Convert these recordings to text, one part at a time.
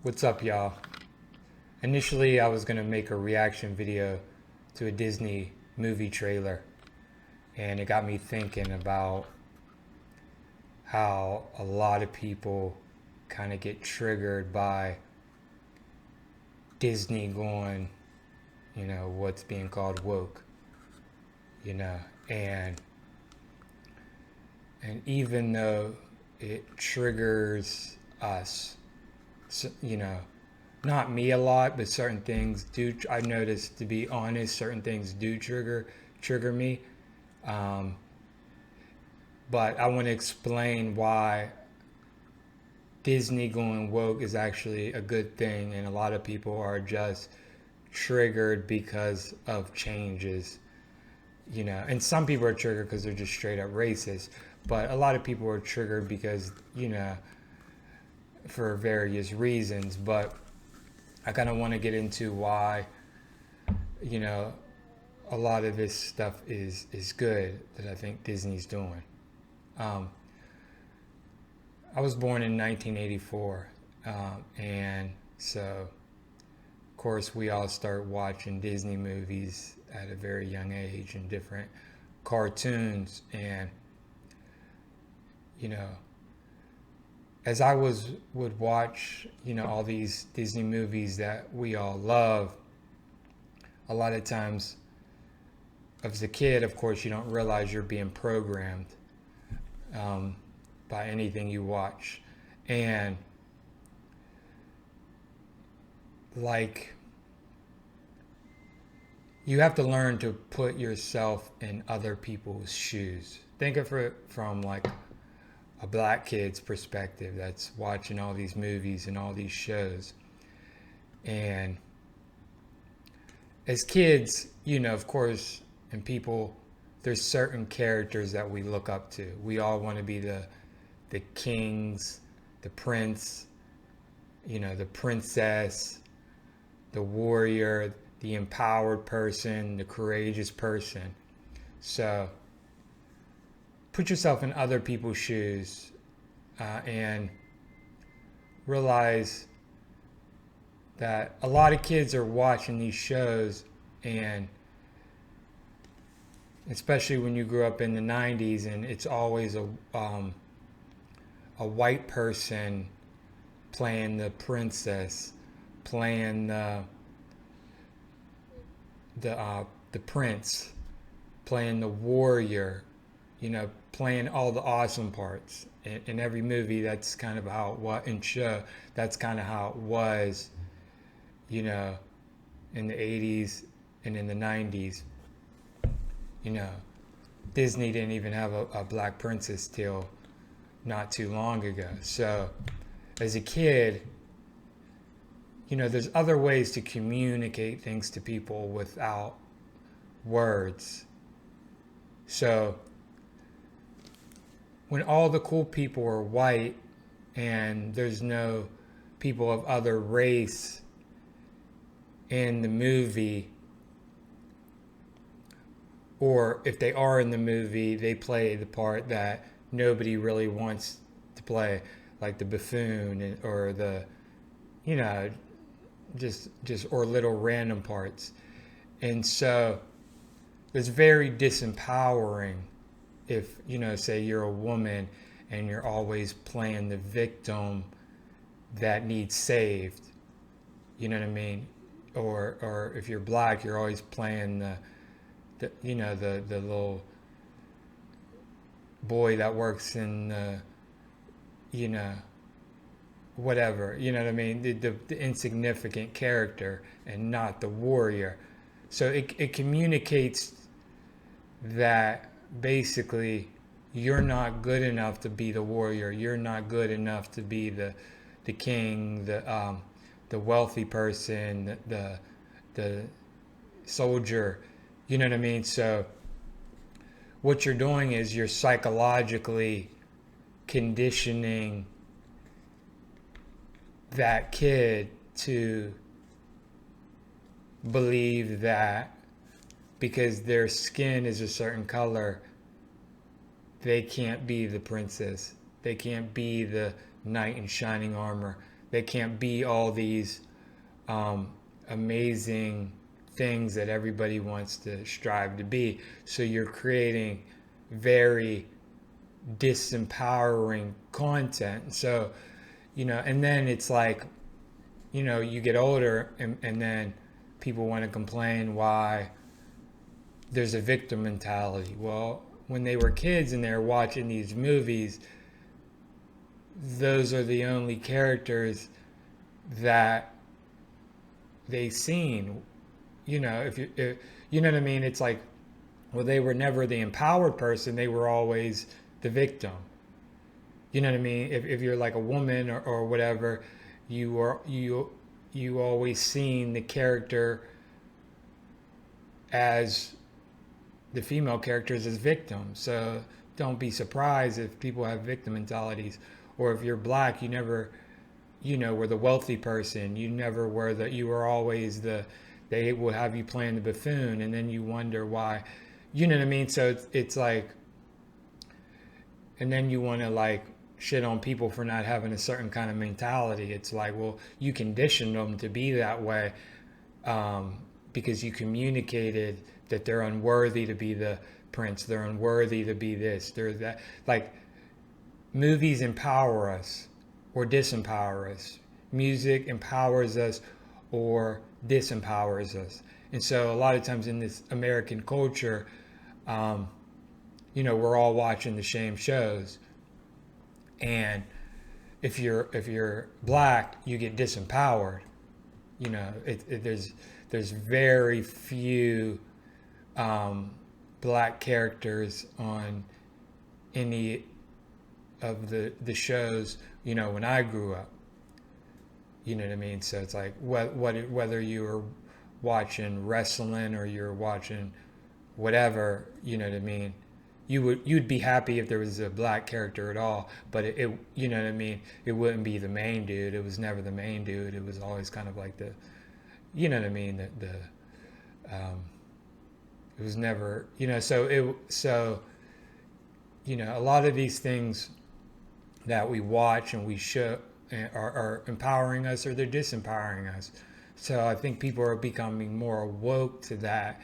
What's up, y'all? Initially, I was gonna make a reaction video to a Disney movie trailer, and it got me thinking about how a lot of people kind of get triggered by Disney going, what's being called woke, you know, and and even though it triggers us, you know, not me a lot, but certain things do. I noticed, to be honest, certain things do trigger me. Um, but I want to explain why Disney going woke is actually a good thing, and a lot of people are just triggered because of changes. And some people are triggered because they're just straight up racist. But a lot of people are triggered because, for various reasons. But I kind of want to get into why, you know, a lot of this stuff is good that I think Disney's doing. Um, I was born in 1984, and so of course we all start watching Disney movies at a very young age and different cartoons, and you know, as I would watch, all these Disney movies that we all love, a lot of times as a kid, of course, you don't realize you're being programmed um, by anything you watch. And like, you have to learn to put yourself in other people's shoes. Think of it from like a black kid's perspective that's watching all these movies and all these shows. And as kids, of course, and people, there's certain characters that we look up to. We all want to be the kings, the prince, the princess, the warrior, the empowered person, the courageous person. So put yourself in other people's shoes, and realize that a lot of kids are watching these shows, and especially when you grew up in the 90s, and it's always a white person playing the princess, playing the prince, playing the warrior, playing all the awesome parts. In every movie, that's kind of how it was, in show, that's kind of how it was, in the 80s and in the 90s. Disney didn't even have a black princess till not too long ago. So as a kid, there's other ways to communicate things to people without words. So when all the cool people are white and there's no people of other race in the movie, or if they are in the movie, they play the part that nobody really wants to play, like the buffoon, or the, just or little random parts. And so it's very disempowering if, say you're a woman and you're always playing the victim that needs saved. You know what I mean? Or if you're black, you're always playing the little boy that works in whatever, what I mean, the insignificant character, and not the warrior. So it communicates that basically you're not good enough to be the warrior, you're not good enough to be the king, the wealthy person, the soldier. You know what I mean? So what you're doing is you're psychologically conditioning that kid to believe that because their skin is a certain color, they can't be the princess. They can't be the knight in shining armor. They can't be all these amazing things that everybody wants to strive to be. So you're creating very disempowering content. So, and then it's like, you get older and then people want to complain why there's a victim mentality. Well, when they were kids and they're watching these movies, those are the only characters that they seen. You know what I mean? It's like, well, they were never the empowered person. They were always the victim. You know what I mean? If you're like a woman or whatever, you always seen the character as the female characters as victims. So don't be surprised if people have victim mentalities. Or if you're black, you never, were the wealthy person. You never were you were always they will have you playing the buffoon, and then you wonder why. You know what I mean? So it's like, and then you want to like shit on people for not having a certain kind of mentality. It's like, well, you conditioned them to be that way because you communicated that they're unworthy to be the prince. They're unworthy to be this. They're that. Like, movies empower us or disempower us. Music empowers us or disempowers us. And so a lot of times in this American culture, we're all watching the same shows. And if you're black, you get disempowered. There's very few black characters on any of the shows, when I grew up. You know what I mean? So it's like whether you were watching wrestling or you're watching whatever, you know what I mean? You'd be happy if there was a black character at all, but it you know what I mean? It wouldn't be the main dude. It was never the main dude. It was always kind of like you know what I mean? It was never, so a lot of these things that we watch and we show are empowering us or they're disempowering us. So I think people are becoming more woke to that,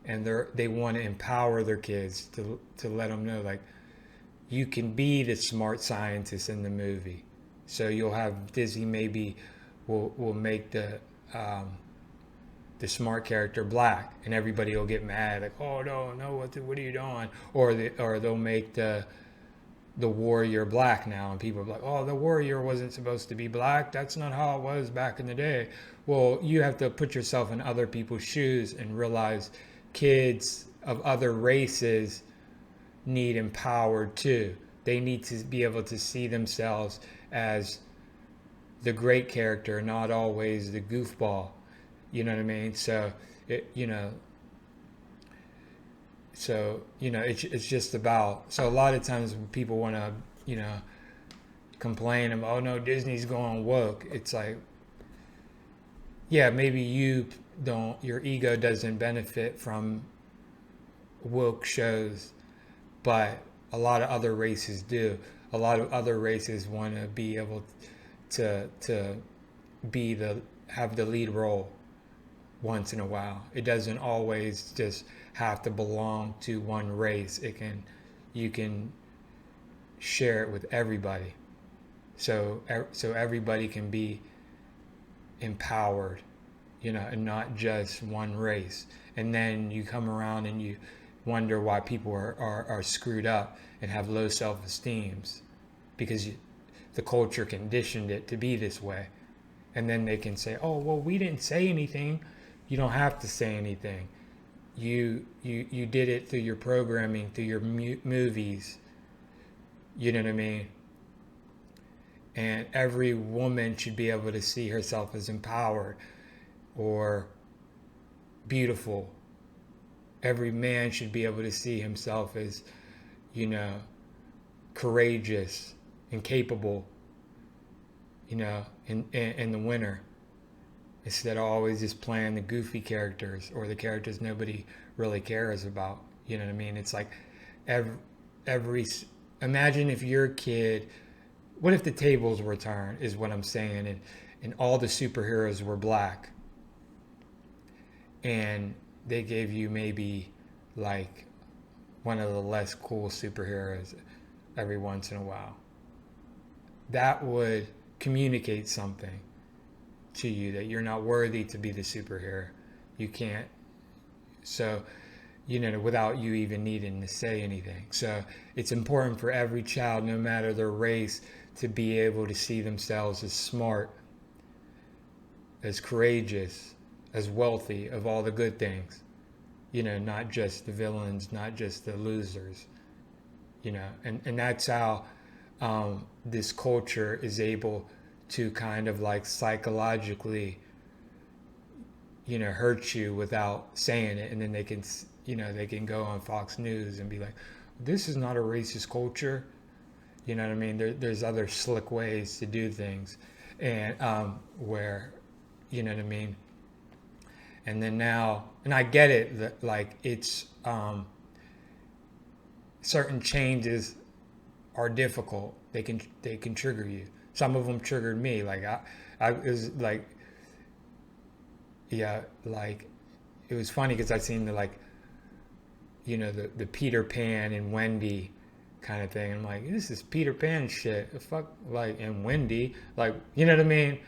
and they want to empower their kids to let them know, like, you can be the smart scientist in the movie. So you'll have Disney maybe will make the smart character black, and everybody will get mad, like, oh no, what are you doing? Or they'll make the warrior black now, and people are like, oh, the warrior wasn't supposed to be black. That's not how it was back in the day. Well, you have to put yourself in other people's shoes and realize kids of other races need empowered too. They need to be able to see themselves as the great character, not always the goofball. You know what I mean? So it's just about, so a lot of times when people want to complain about, oh no, Disney's going woke, it's like, yeah, maybe your ego doesn't benefit from woke shows, but a lot of other races do. A lot of other races want to be able to have the lead role once in a while. It doesn't always just have to belong to one race. You can share it with everybody. So everybody can be empowered, and not just one race. And then you come around and you wonder why people are screwed up and have low self-esteem, because the culture conditioned it to be this way. And then they can say, oh, well, we didn't say anything. You don't have to say anything. You did it through your programming, through your movies. You know what I mean? And every woman should be able to see herself as empowered or beautiful. Every man should be able to see himself as, courageous and capable, in the winner. Instead of always just playing the goofy characters or the characters nobody really cares about. You know what I mean? It's like every imagine if your kid what if the tables were turned, is what I'm saying, and all the superheroes were black, and they gave you maybe like one of the less cool superheroes every once in a while. That would communicate something to you, that you're not worthy to be the superhero. You can't. So, without you even needing to say anything. So it's important for every child, no matter their race, to be able to see themselves as smart, as courageous, as wealthy, of all the good things. Not just the villains, not just the losers. And that's how this culture is able to kind of like psychologically, hurt you without saying it, and then they can go on Fox News and be like, this is not a racist culture. You know what I mean? There's other slick ways to do things, and where, you know what I mean? And then now, and I get it, that like it's certain changes are difficult. They can trigger you. Some of them triggered me. Like I was like, yeah, like it was funny because I seen the Peter Pan and Wendy kind of thing. I'm like, this is Peter Pan shit. The fuck, like, and Wendy, like, you know what I mean?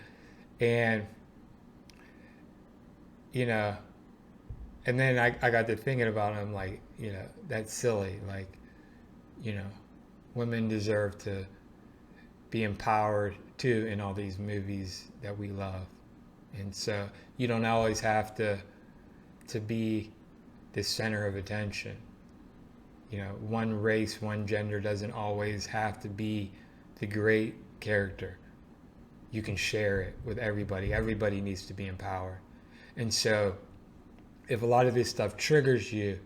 And and then I got to thinking about it. I'm like, that's silly. Like, women deserve to be empowered too in all these movies that we love. And so you don't always have to be the center of attention. One race, one gender doesn't always have to be the great character. You can share it with everybody. Everybody needs to be empowered. And so if a lot of this stuff triggers you,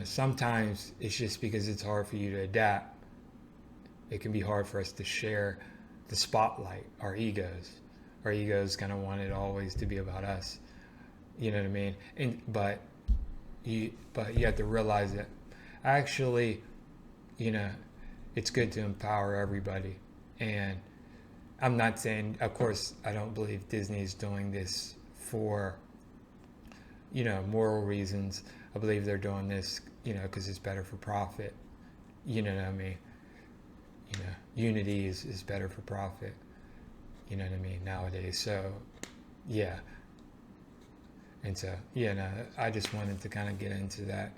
sometimes it's just because it's hard for you to adapt. It can be hard for us to share the spotlight, our egos. Our egos kind of want it always to be about us. You know what I mean? But you have to realize that actually, it's good to empower everybody. And I'm not saying, of course, I don't believe Disney is doing this for, moral reasons. I believe they're doing this, because it's better for profit. You know what I mean? Unity is better for profit. You know what I mean, nowadays. So, yeah. And so, I just wanted to kind of get into that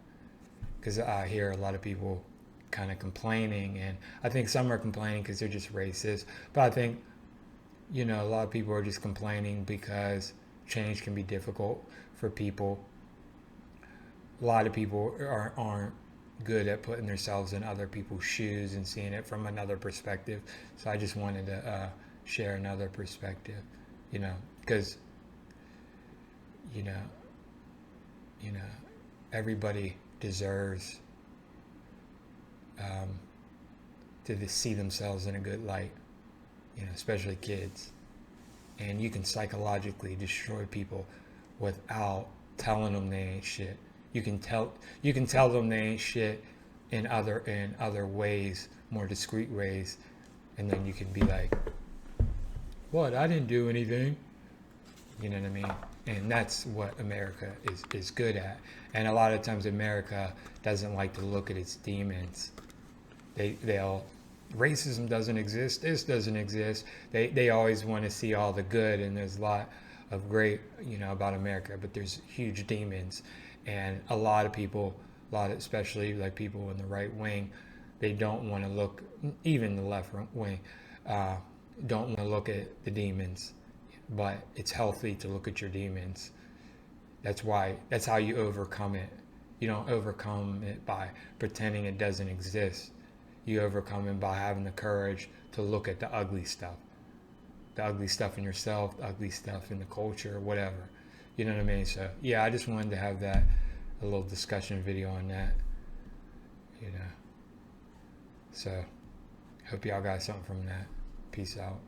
because I hear a lot of people kind of complaining, and I think some are complaining because they're just racist. But I think, a lot of people are just complaining because change can be difficult for people. A lot of people aren't good at putting themselves in other people's shoes and seeing it from another perspective. So I just wanted to share another perspective, because everybody deserves to see themselves in a good light, especially kids. And you can psychologically destroy people without telling them they ain't shit. You can tell them they ain't shit in other ways, more discreet ways, and then you can be like, what? I didn't do anything. You know what I mean? And that's what America is good at. And a lot of times America doesn't like to look at its demons. They'll racism doesn't exist, this doesn't exist. They always want to see all the good, and there's a lot of great, about America, but there's huge demons. And a lot of people, especially like people in the right wing, they don't want to look, even the left wing, don't want to look at the demons. But it's healthy to look at your demons. That's how you overcome it. You don't overcome it by pretending it doesn't exist. You overcome it by having the courage to look at the ugly stuff. The ugly stuff in yourself, the ugly stuff in the culture, whatever. You know what I mean? So, yeah, I just wanted to have a little discussion video on that. So, hope y'all got something from that. Peace out.